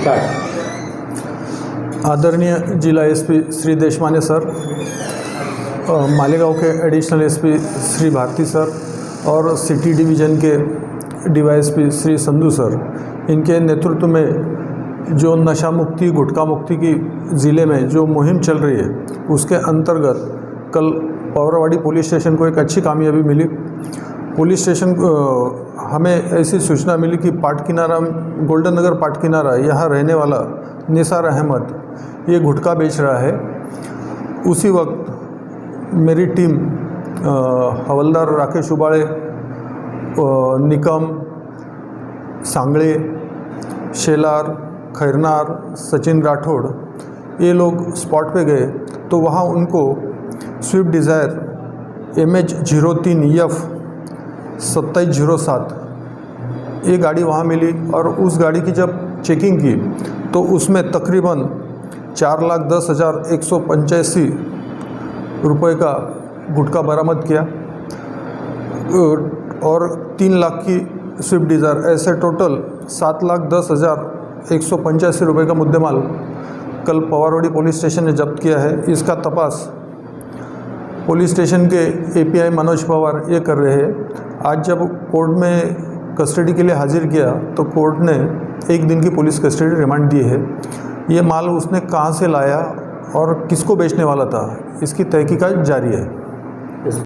Start. आदरणीय जिला SP Shri Deshmane sir, Malegaon के additional SP Shri Bharati sir और सिटी डिवीज़न के डीवाईएसपी श्री संधू सर, इनके नेतृत्व में जो नशा मुक्ति गुटखा मुक्ति की ज़िले में जो मुहिम चल रही है, उसके अंतर्गत कल पवरवाड़ी पुलिस स्टेशन को एक अच्छी कामयाबी मिली। पुलिस स्टेशन हमें ऐसी सूचना मिली कि पाट किनारा, गोल्डन नगर पाट किनारा, यहाँ रहने वाला निसार अहमद ये गुटखा बेच रहा है। उसी वक्त मेरी टीम हवलदार राकेश उबाळे, निकम, सांगळे, शेलार, खैरनार, सचिन राठौड़, ये लोग स्पॉट पे गए तो वहाँ उनको स्विफ्ट डिज़ायर MH03F 2707 ये गाड़ी वहाँ मिली और उस गाड़ी की जब चेकिंग की तो उसमें तकरीबन 4,10,185 रुपये का गुटखा बरामद किया और 3 लाख की स्विफ्ट डिज़ायर, ऐसे टोटल 7,10,185 रुपये का मुद्देमाल कल पवारवाड़ी पुलिस स्टेशन ने जब्त किया है। इसका तपास पुलिस स्टेशन के API मनोज पवार ये कर रहे हैं। आज जब कोर्ट में कस्टडी के लिए हाजिर किया तो कोर्ट ने 1 दिन की पुलिस कस्टडी रिमांड दी है। ये माल उसने कहाँ से लाया और किसको बेचने वाला था, इसकी तहकीकात जारी है।